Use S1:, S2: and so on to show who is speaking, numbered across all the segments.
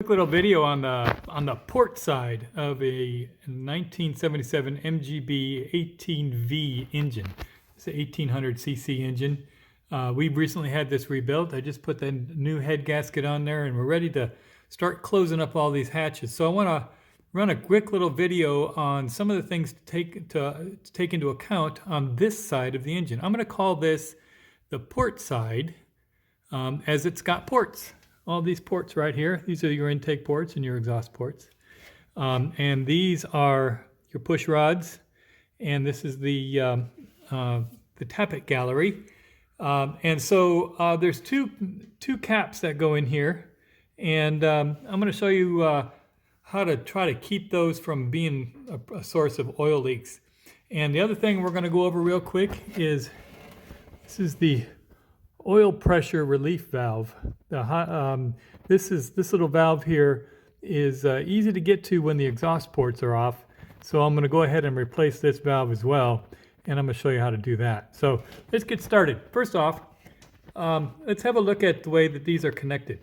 S1: quick little video on the port side of a 1977 MGB 18V engine. It's an 1800cc engine. We've recently had this rebuilt. I just put the new head gasket on there and we're ready to start closing up all these hatches. So I want to run a quick little video on some of the things to take into account on this side of the engine. I'm going to call this the port side as it's got ports. All these ports right here, these are your intake ports and your exhaust ports. And these are your push rods, and this is the tappet gallery. And so there's two caps that go in here, and I'm going to show you how to try to keep those from being a source of oil leaks. And the other thing we're going to go over real quick is this is the oil pressure relief valve. This little valve here is easy to get to when the exhaust ports are off. So I'm going to go ahead and replace this valve as well, and I'm going to show you how to do that. So let's get started. First off, let's have a look at the way that these are connected.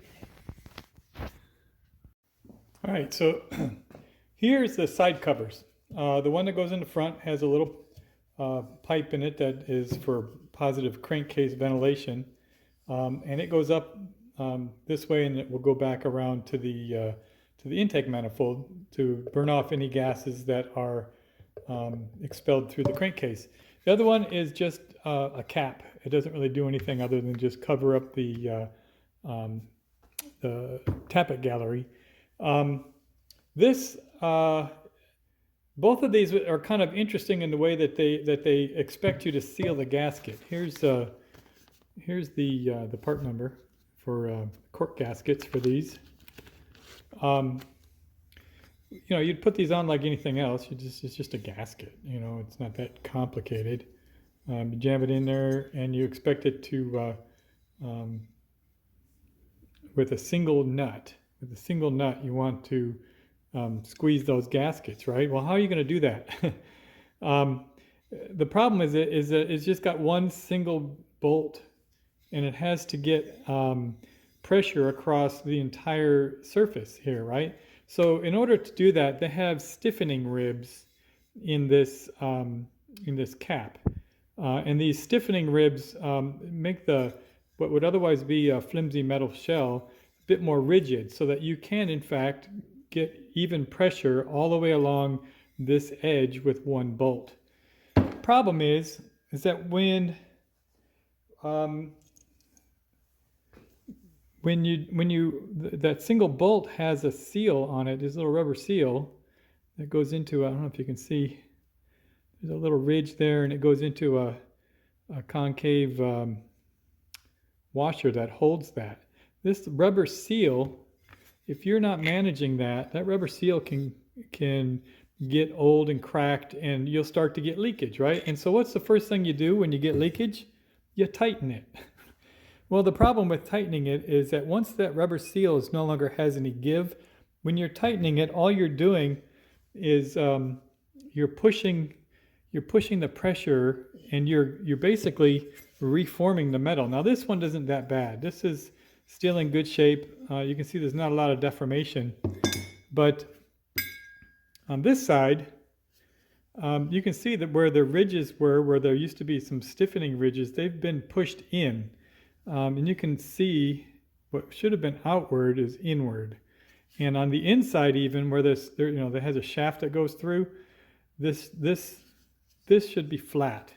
S1: All right, so here's the side covers. The one that goes in the front has a little pipe in it that is for positive crankcase ventilation, and it goes up this way, and it will go back around to the intake manifold to burn off any gases that are expelled through the crankcase. The other one is just a cap. It doesn't really do anything other than just cover up the tappet gallery. Both of these are kind of interesting in the way that they expect you to seal the gasket. Here's the part number for cork gaskets for these. You know, you'd put these on like anything else. It's just a gasket. You know, it's not that complicated. You jam it in there, and you expect it to with a single nut. With a single nut, you want to squeeze those gaskets, right? Well, how are you going to do that? The problem is it's just got one single bolt, and it has to get pressure across the entire surface here, right? So in order to do that, they have stiffening ribs in this cap, and these stiffening ribs make what would otherwise be a flimsy metal shell a bit more rigid, so that you can in fact get even pressure all the way along this edge with one bolt. Problem is that when that single bolt has a seal on it, this little rubber seal that goes into, I don't know if you can see, there's a little ridge there, and it goes into a concave washer that holds that. This rubber seal, if you're not managing that rubber seal can get old and cracked, and you'll start to get leakage, right? And so what's the first thing you do when you get leakage? You tighten it. Well, the problem with tightening it is that once that rubber seal no longer has any give, when you're tightening it, all you're doing is you're pushing the pressure, and you're basically reforming the metal. Now this one isn't that bad. This is still in good shape. You can see there's not a lot of deformation, but on this side, you can see that where the ridges were, where there used to be some stiffening ridges, they've been pushed in, and you can see what should have been outward is inward. And on the inside, even where there has a shaft that goes through, this should be flat.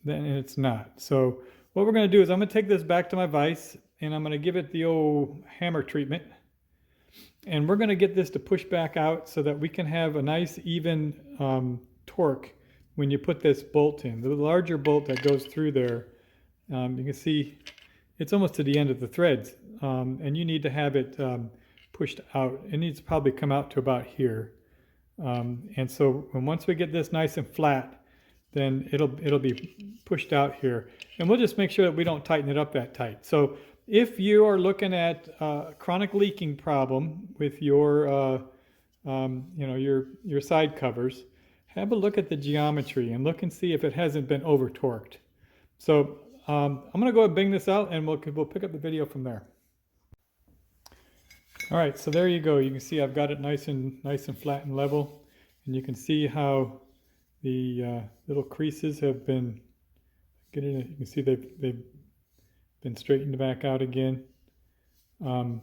S1: Then it's not. So what we're going to do is I'm going to take this back to my vise, and I'm going to give it the old hammer treatment. And we're going to get this to push back out so that we can have a nice even torque when you put this bolt in. The larger bolt that goes through there, you can see it's almost to the end of the threads. And you need to have it pushed out. It needs to probably come out to about here. And so once we get this nice and flat, then it'll be pushed out here, and we'll just make sure that we don't tighten it up that tight. So if you are looking at a chronic leaking problem with your your side covers, have a look at the geometry and look and see if it hasn't been over torqued. So I'm going to go ahead and bang this out, and we'll pick up the video from there. All right, so there you go. You can see I've got it nice and flat and level, and you can see how the little creases have been getting. You can see they've been straightened back out again. And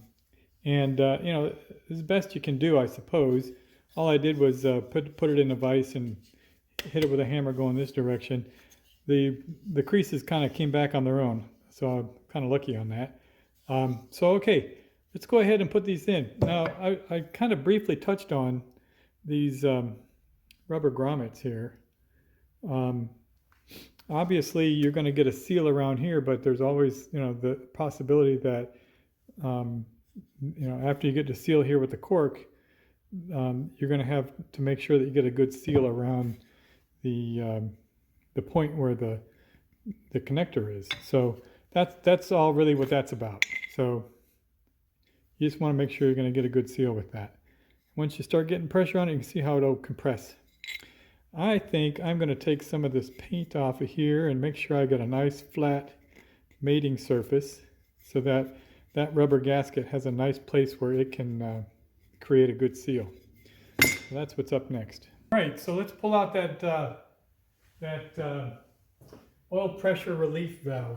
S1: you know, as best you can do, I suppose. All I did was put it in a vise and hit it with a hammer going this direction. The creases kind of came back on their own, so I'm kind of lucky on that. So okay, let's go ahead and put these in. Now I kind of briefly touched on these rubber grommets here. Obviously you're going to get a seal around here, but there's always, you know, the possibility that you know, after you get the seal here with the cork, you're going to have to make sure that you get a good seal around the point where the connector is. So that's all really what that's about. So you just want to make sure you're going to get a good seal with that. Once you start getting pressure on it, you can see how it'll compress. I think I'm going to take some of this paint off of here and make sure I get a nice flat mating surface so that that rubber gasket has a nice place where it can create a good seal. So that's what's up next. All right, so let's pull out that oil pressure relief valve.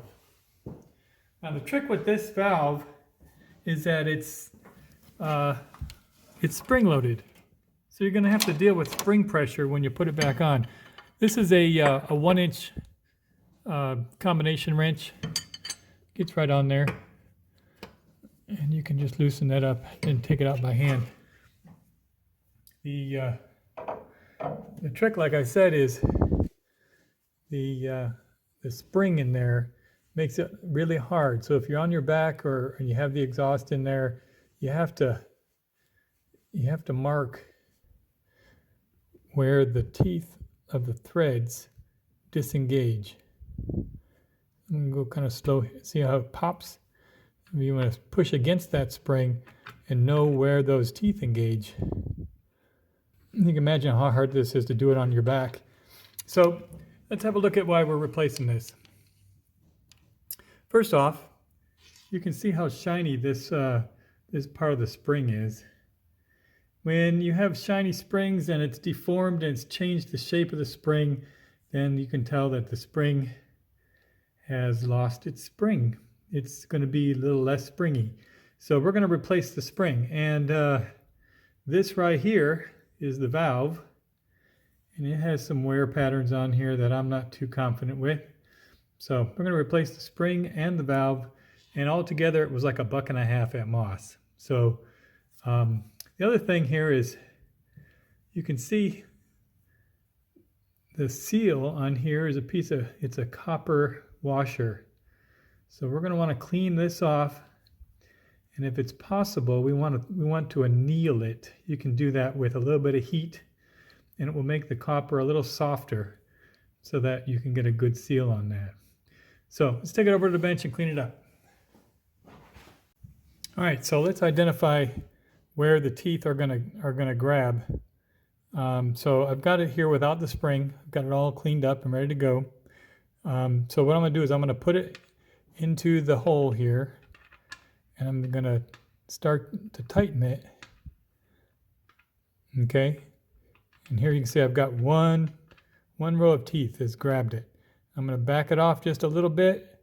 S1: Now the trick with this valve is that it's spring loaded. So you're going to have to deal with spring pressure when you put it back on. This is a 1-inch combination wrench. Gets right on there. And you can just loosen that up and take it out by hand. The trick, like I said, is the spring in there makes it really hard. So if you're on your back or you have the exhaust in there, you have to mark where the teeth of the threads disengage. I'm going to go kind of slow. See how it pops? You want to push against that spring and know where those teeth engage. You can imagine how hard this is to do it on your back. So let's have a look at why we're replacing this. First off, you can see how shiny this part of the spring is. When you have shiny springs and it's deformed and it's changed the shape of the spring, then you can tell that the spring has lost its spring. It's going to be a little less springy. So we're going to replace the spring. And this right here is the valve. And it has some wear patterns on here that I'm not too confident with. So we're going to replace the spring and the valve. And altogether it was like $1.50 at Moss. So the other thing here is you can see the seal on here is it's a copper washer. So we're going to want to clean this off, and if it's possible, we want to anneal it. You can do that with a little bit of heat, and it will make the copper a little softer so that you can get a good seal on that. So let's take it over to the bench and clean it up. All right, so let's identify where the teeth are gonna grab. So I've got it here without the spring. I've got it all cleaned up and ready to go. So what I'm gonna do is I'm gonna put it into the hole here, and I'm gonna start to tighten it. Okay, and here you can see I've got one row of teeth has grabbed it. I'm gonna back it off just a little bit.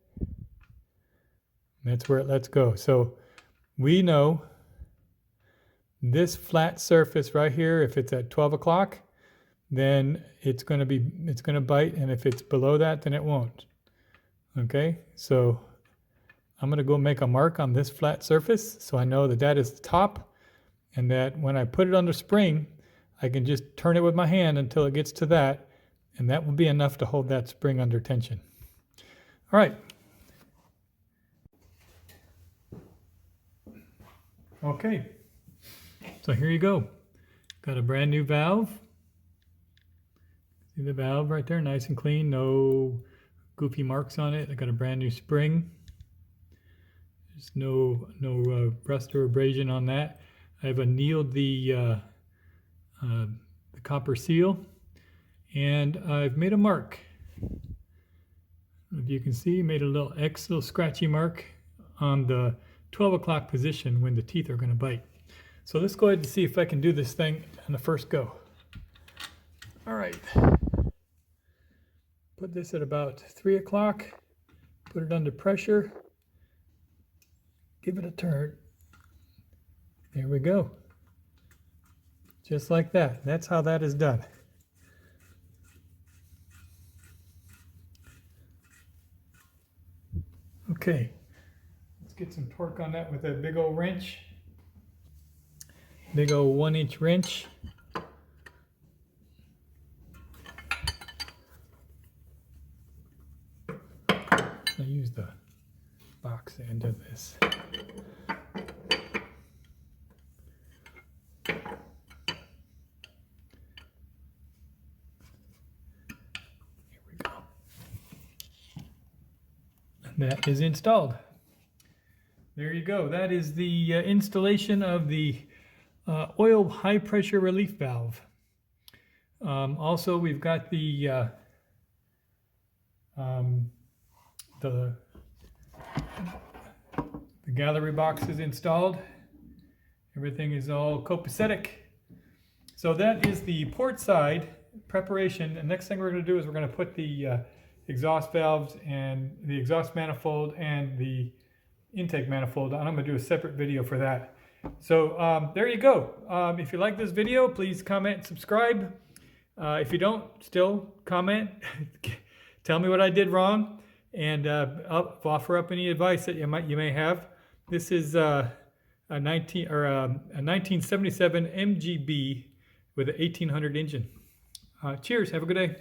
S1: That's where it lets go. So we know this flat surface right here, if it's at 12 o'clock, then it's gonna bite, and if it's below that, then it won't. Okay, so I'm going to go make a mark on this flat surface so I know that that is the top, and that when I put it under spring, I can just turn it with my hand until it gets to that, and that will be enough to hold that spring under tension. All right. Okay, so here you go. Got a brand new valve. See the valve right there, nice and clean, no goofy marks on it. I got a brand new spring. There's no rust or abrasion on that. I've annealed the copper seal, and I've made a mark. If you can see, made a little X, little scratchy mark on the 12 o'clock position when the teeth are going to bite. So let's go ahead and see if I can do this thing on the first go. All right. Put this at about 3 o'clock. Put it under pressure. Give it a turn. There we go. Just like that. That's how that is done. Okay. Let's get some torque on that with a big old wrench. Big old 1-inch wrench. I use the box end of this. Here we go. And that is installed. There you go. That is the installation of the oil high pressure relief valve. Also, we've got the gallery box is installed. Everything is all copacetic. So that is the port side preparation. The next thing we're going to do is we're going to put the exhaust valves and the exhaust manifold and the intake manifold on. I'm going to do a separate video for that. So there you go. If you like this video, please comment and subscribe. If you don't, still comment. Tell me what I did wrong, and I'll offer up any advice that you may have. This is a 1977 MGB with an 1800 engine. Cheers. Have a good day.